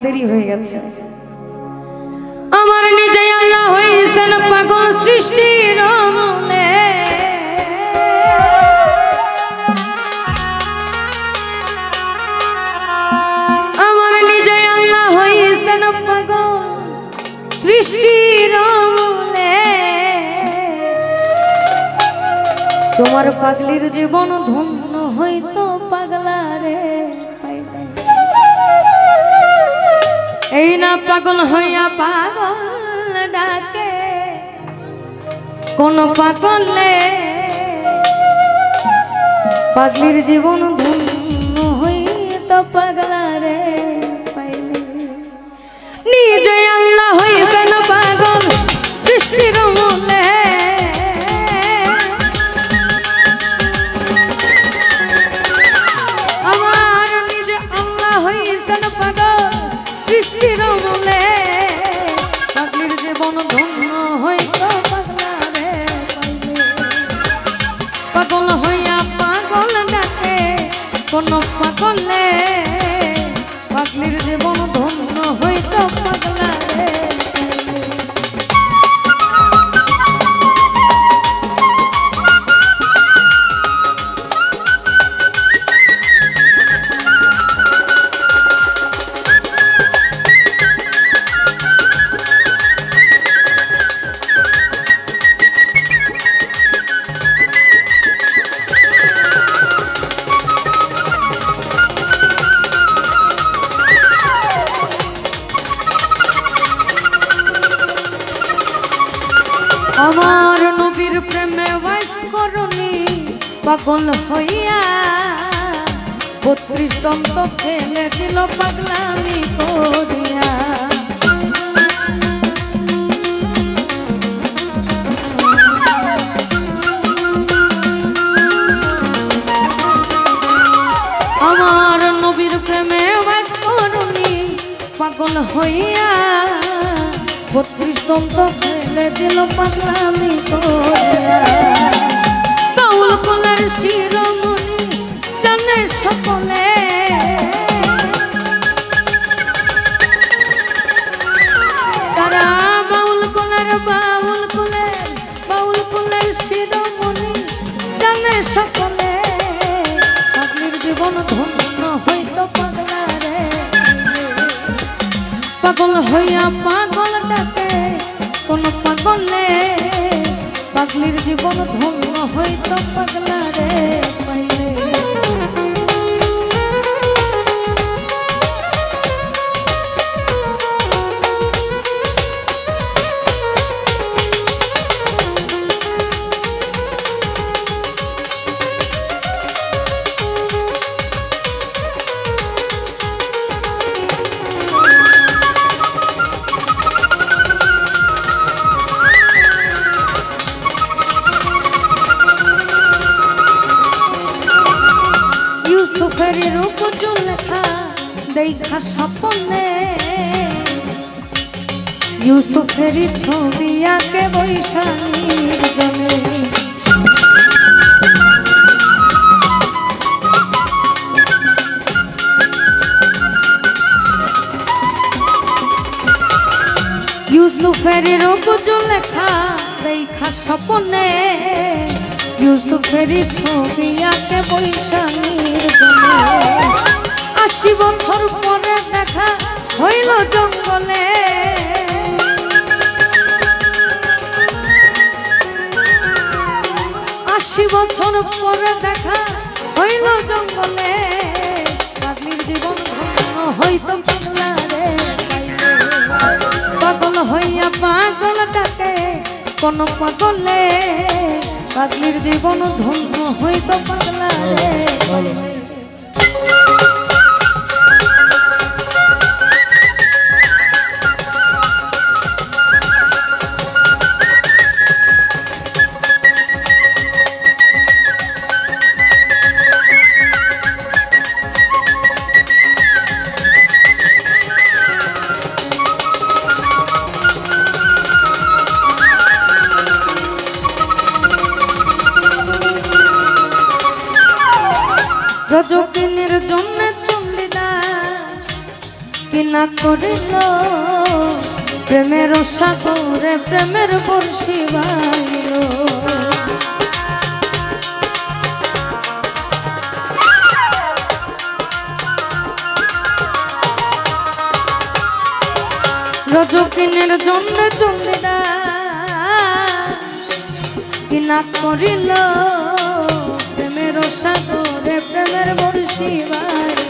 দেরি হয়ে গেছে। আমার নিজে আল্লাহ হইছেন পাগল সৃষ্টির মূলে, আমার নিজে আল্লাহ হইছেন পাগল সৃষ্টির মূলে। তোমার পাগলির জীবন ধন্য হইতো পাগলা রে পাইলে। এই না পাগল হইয়া পাগল ডাকে কোন পাগলে, পাগলির জীবন ধন্য হইতো পাগলা রে পাইলে। নিজে আল্লাহ হইছেন পাগল সৃষ্টির মূলে, আমার নিজে আল্লাহ হইছেন পাগল সৃষ্টির মূলে। পাগলির জীবন ধন্য হইতো পাগলা রে পাইলে। পাগল হইয়া পাগল ডাকে কোন পাগলে, পাগলির জীবন ধন্য হইতো পাগলা রে। আমার নবীর প্রেমে ওয়াইস করনি পাগল হইয়া, 32 দন্ত ফেলে দিল পাগলামি করিয়া। আমার নবীর প্রেমে ওয়াইস করনি পাগল হইয়া, 32 দন্ত ফেলে দিল পাগলামি করিয়া। বাউল কোলের শিরোমণি জানে সকলে, তারা বাউল কোলের শিরোমণি জানে সকলে। পাগলির জীবন ধন্য হইতো পাগলা রে, পাগল হইয়া পাগল ডাকে কোন পাগলে, পাগলির জীবন ধন্য হইতো পাগলা রে পাইলে। ইউসুফের রূপ জুলেখা দেখা স্বপ্নে, ইউসুফের ছবি আঁকে বৈশাখীর জলে। ইউসুফের রূপ জুলেখা দেখা স্বপ্নে, ইউসুফের ছবি আঁকে বৈশাখীর জলে। 80 বছর পরে দেখা হইল জঙ্গলে, 80 বছর পরে দেখা হইল জঙ্গলে। পাগলির জীবন ধন্য হইতো পাগলা রে পাইলে। পাগল হইয়া পাগল ডাকে কোন পাগলে, পাগলির জীবন ধন্য হইতো পাগলা রে পাইলে। করিল প্রেমের সাগরে প্রেমের বর্ষি বাইল রজকিনের জন্য চন্দ্রদাস কিনা করিল প্রেমের সাগরে প্রেমের বর্ষি বাইল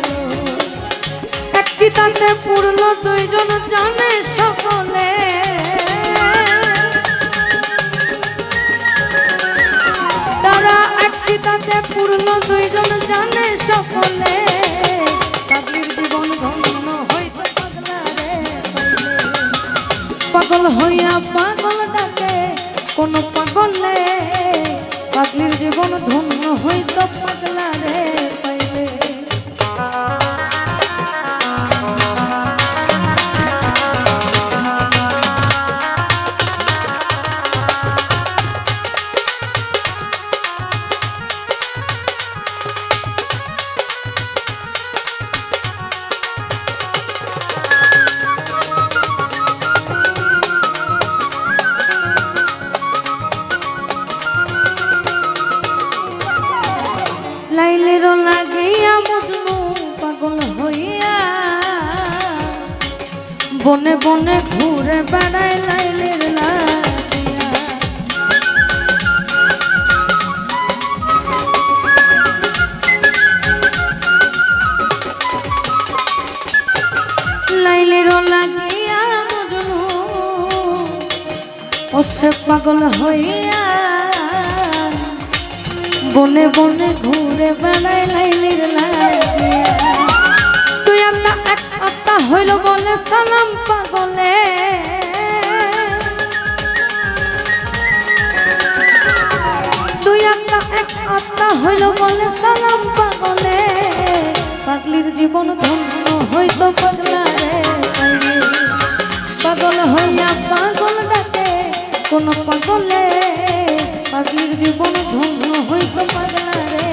এক চিতাতে পুরল দুইজন জানে সকলে তারা এক চিতাতে পুরল দুইজন জানে সকলে পাগলির জীবন ধন্য হইতে পাগলারে পাগল হইয়া পাগল ডাকে কোন পাগলে পাগলির জীবন ধন্য হইতে পাগলারে পাইলে লাইলের লাগিয়া মজনু পাগল হইয়া বনে বনে ঘুরে বেড়ায় লাইলের লাগিয়া লাইলের লাগিয়া মজনু ওসে পাগল হইয়া বনে বনে ঘুরে বেড়ায় লাইলির লাগিয়া তুই আল্লাহ এক আত্মা হইল বলে সালাম পাগলে তুই আল্লাহ এক আত্মা হইল বলে সালাম পাগলে পাগলির জীবন ধন্য হইত পাগলারে পাগল হইয়া পাগল ডাকে কোন পাগলে পাগলির জীবন ধন্য হইত পাগলারে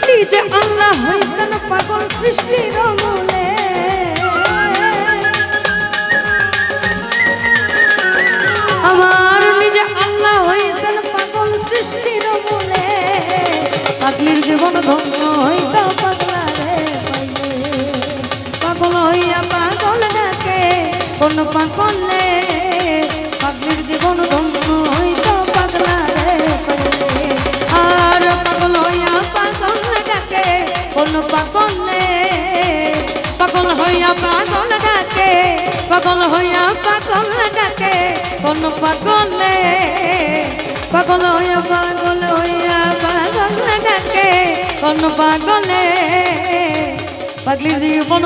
নিজে আল্লাহ হইতেন পাগল সৃষ্টির মূলে আমার নিজে আল্লাহ হইতেন পাগল সৃষ্টির মূলে পাগলির জীবন ধন্য হইত পাগলারে পাগল হইয়া পাগল ডাকে কোন পাগলে পাগলির জীবন ধন্য হইত পাগলারে আর পাগল হইয়া পাগল ডাকে কোন পাগলে পাগল হইয়া পাগল ডাকে পাগল হইয়া পাগল ডাকে কোন পাগলে পাগল হইয়া পাগল ডাকে কোন পাগলে পাগলির জীবন